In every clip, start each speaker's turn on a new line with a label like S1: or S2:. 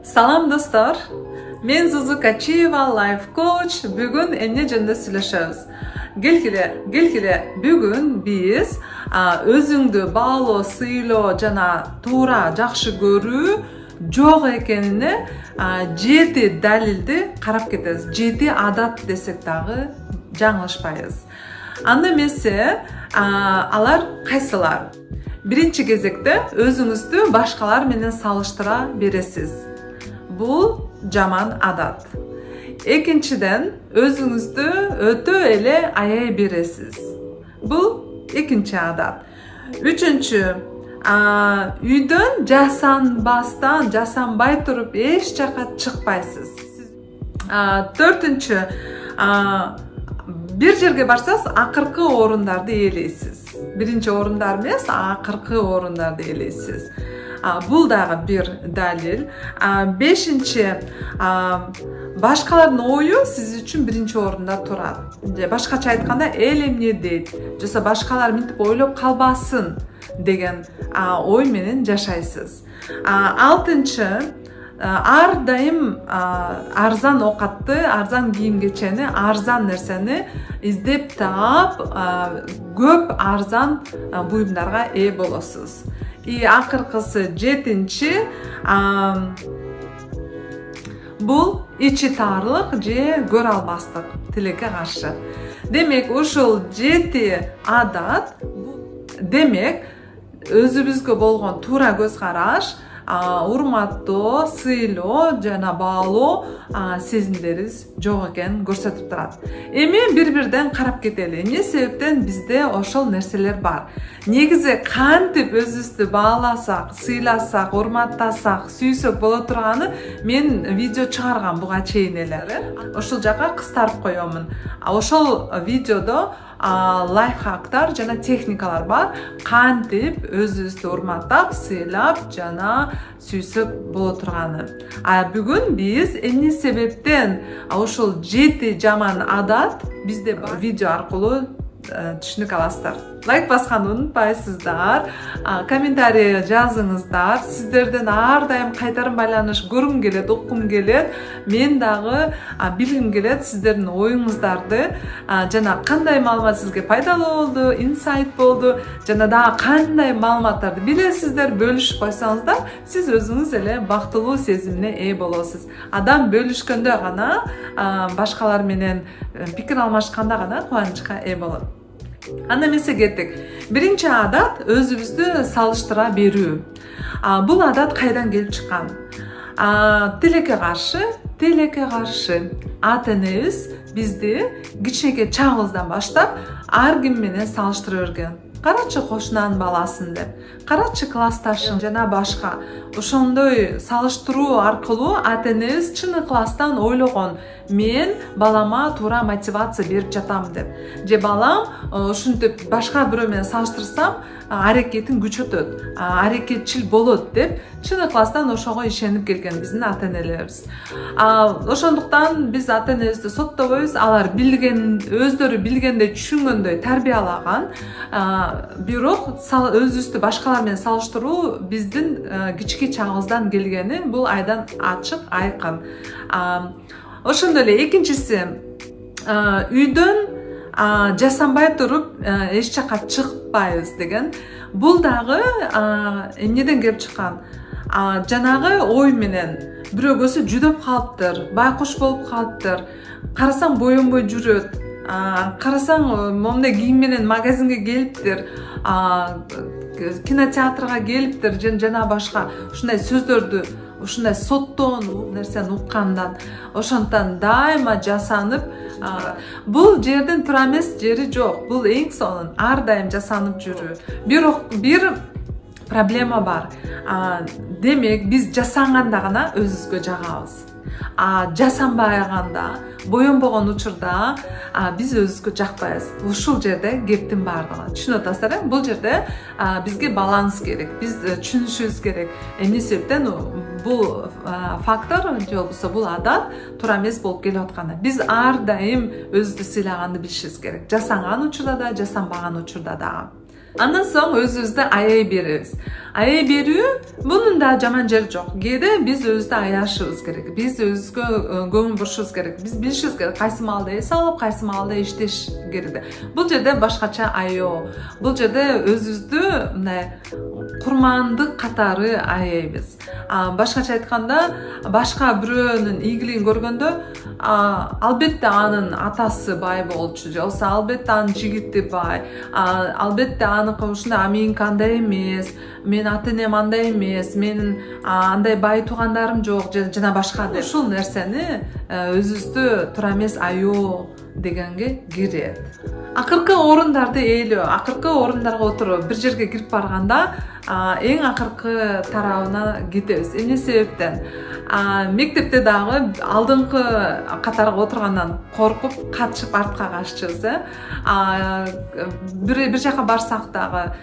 S1: Salam dostlar. Men Zuzu Kacheva Life Coach. Bugün emne jönde süйлөшөбүz. Gelgile bugün biz özüңdү baalo, sıylоо жана туура жакшы көрүү жок экенине 7 далилди карап кетебиз. 7 адат десек дагы жаңылышпайбыз. Анда эмесе алар кайсылар? Биринчи кезекте өзүңүздү башкалар менен салыштыра бересиз. Бул жаман адат. Экинчиден өзүңүздү өтө эле аяй бересиз. Бул экинчи адат. Үчүнчү, үйдөн жасанбай туруп эч жака чыкпайсыз. Төртүнчү, бир жерге барсаңыз акыркы орундарды ээлейсиз. Биринчи орундар эмес, акыркы орундарды ээлейсиз. Бул дагы бир далил. Бешинчи, башкалардын ою сиз үчүн биринчи орунда турат. Башкача айтканда эл эмне дейт, жаса башкалар мынтип ойлоп калбасын деген ой менен жашайсыз. Алтынчы, ар дайым арзан оокатты, арзан кийим кечени, арзан нерсени издеп таап, көп арзан буюмдарга ээ болосуз. Акыркысы жетинчи, бул ичи таарлык же көрө албастык, тилекке каршы. Демек, ушул 7 адат, демек, өзүбүзгө болгон туура көз караш, урматтоо, сыйлоо жана баалоо сезимдерибиз жок экенин көрсөтүп турат. Эми бири-бирден карап кетели. Эмне себептен бизде ошол нерселер бар? Негизи кантип өзүбүздү бааласак, сыйласак, урматтасак, сүйсөк боло турганы мен видео чыгаргам буга чейин эле. Ошол жака кыстарып коёмун. Ошол видеодо лайфхактар жана техникалар бар. Кантип өзүбүздү урматтап, сыйлап жана сүйсөк боло турганы. Бүгүн биз эмне себептен ошол 7 жаман адат бизде видео аркылуу түшүнүк аласыздар. Лайк басканды унутпайсыздар, комментарий жазыңыздар. Сиздерден ар дайым кайтарым байланыш көргүм келет, уккум келет. Мен дагы билгим келет сиздердин оюңуздарды жана кандай маалымат сизге пайдалуу болду, инсайт болду, жана дагы кандай маалыматтарды билесиздер, бөлүшүп койсоңуздар, сиз өзүңүз эле бактылуу сезимине ээ болосуз. Адам бөлүшкөндө гана, башкалар менен пикир алмашканда гана кубанычка ээ болот. Анда эмесе кеттик. Биринчи адат өзүбүздү салыштыра берүү. Бул адат кайдан келип чыккан? Тилекке каршы ата-энебиз бизди кичинекей чагыбыздан баштап ар ким менен салыштыра берген. Карачы кошунанын баласын деп, карачы классташың жана башка. Ошондой салыштыруу аркылуу ата-энебиз чын ыкластан ойлогон, мен балама туура мотивация берип жатам деп. Же балам ушинтип башка бирөө менен салыштырсам, аракетин күчөтөт, аракетчил болот деп чын ыкластан ошого ишенип келген биздин ата-энелерибиз. Ошондуктан биз ата-энебизди соттобойбуз. Алар билген, өздөрү билгендей, түшүнгөндөй тарбиялаган. Бирок өзүбүздү башкалар менен салыштыруу биздин кички чагыбыздан келгени бул айдан ачык, айкын. Ошондой эле экинчиси, үйдөн жасанбай туруп эч жака чыкпайбыз деген. Бул дагы эмнеден келип чыккан? Жанагы ой менен бирөө көзү жүдөп калыптыр, байкуш болуп калыптыр. Карасаң боюнбой жүрөт. Карасаң момундай кийим менен магазинге келиптир, кинотеатрга келиптир, жана башка ушундай сөздөрдү, ушундай соттоон нерсени уккандан, ошондон дайыма жасанып, бул жерден тура эмес, жери жок. Бул эң сонун ар дайым жасанып жүрүү. Бир проблема бар. Демек, биз жасанганда гана өзүбүзгө жагабыз. Жасанбаганда, боюнбогон учурда биз өзүбүзгө жакпайбыз. Ушул жерде кептин бардыгы. Түшүнүп атасыздар, бул жерде бизге баланс керек. Биз түшүнүшүбүз керек. Эмне себептен бул фактор же болбосо бул адат туура эмес болуп келип атканы. Биз ар дайым өзүбүздү сыйлаганды билишибиз керек. Жасанган учурда да, жасанбаган учурда дагы. Андан соң өзүбүздү аяй беребиз. аяй берүү bunun da жаман жери жок. Кээде биз өзүбүздү аяшыбыз керек, биз өзүбүзгө көңүл бурушубуз керек, биз билишибиз керек кайсы маалда эс алып, кайсы маалда иштеш керек. Бул жерде башкача аё, бул жерде өзүбүздү мындай курмандык катары аяйбыз. Башкача айтканда, башка бирөөнүн ийгилигин көргөндө, албетте анын атасы бай болчу, же болбосо албетте анын жигити бай, албетте аныкы ушундай, меники андай эмес, менин ата-энем андай эмес, менин андай бай туугандарым жок, жана башка деп. Ушул нерсени өзүбүздү туура эмес аё дегенге кирет. Акыркы орундарды ээлөө, акыркы орундарга отуруп бир жерге кирип барганда эң акыркы тарабына кетебиз. Эмне себептен? Мектепте дагы алдыңкы катарга отургандан коркуп, качып артка каччыбыз, бир жака барсак дагы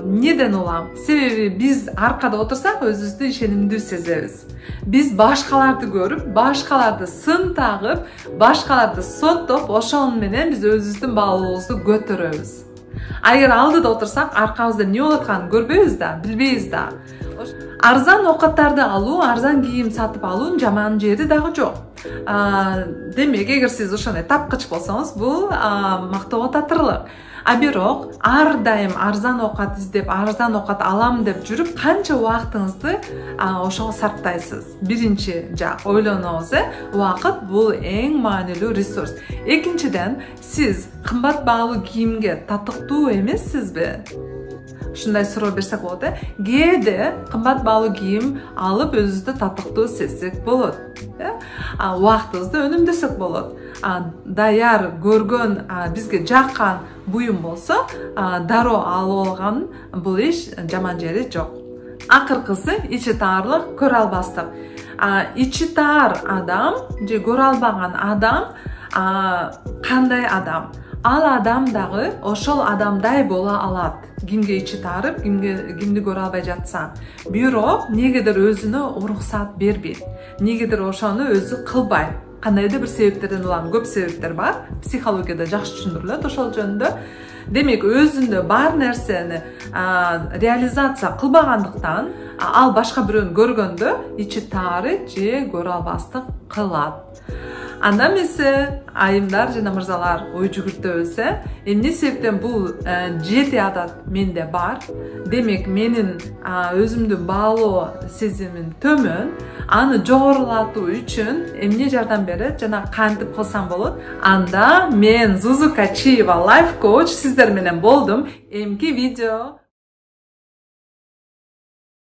S1: неден улам? Себеби биз аркада отурсак өзүбүздү ишенимдүү сезебиз. Биз башкаларды көрүп, башкаларды сын тагып, башкаларды соттоп, ошол менен биз өзүбүздүн баалуулугубузду көтөрөбүз. Агер алдыда отурсак, аркабызда эмне болуп атканын көрбөйбүз да, билбейбиз да. Арзан оокаттарды алуу, арзан кийим сатып алуунун жаман жери дагы жок. Демек, эгер сиз ошондой тапкыч болсоңуз, бул мактоого татырлык. Бирок ар дайым арзан оокат издеп, арзан оокат алам деп жүрүп, канча убактыңызды ошого сарптайсыз? Биринчи жак ойлонобуз, убакыт бул эң маанилүү ресурс. Экинчиден, сиз кымбат баалуу кийимге татыктуу эмессизби? Ушундай суроо берсек болот, кээде кымбат баалуу кийим алып өзүбүздү татыктуу сезсек болот. Убактыбызды өнүмдөсөк болот. Даяр көргөн, бизге жаккан буюм болсо, дароо алып алган бул иш жаман жери жок. Акыркысы ичи таарлык, көрө албастык. Ичи таар адам же көрө албаган адам кандай адам? Ал адам дагы ошол адамдай боло алат. Кимге ичи таарып, кимди көрө албай жатса. Бирок негедир өзүнө уруксат бербейт. Негедир ошону өзү кылбайт. Кандайдыр бир себептерден улам, көп себептер бар. Психологияда жакшы түшүндүрүлөт ошол жөнүндө. Демек, өзүндө бар нерсени реализация кылбагандыктан, ал башка бирөөнү көргөндө ичи таары же көрө албастык кылат. Анда эмесе, айымдар жана мырзалар, ой жүгүртөбүз, эмне себептен бул 7 адат менде бар? Демек, менин өзүмдүн баалоо сезимим төмөн, аны жогорулатуу үчүн эмне жардам берет жана кантип кылсам болот? Анда мен Зузука Чиева лайф коуч сиздер менен болдум. Эмки видео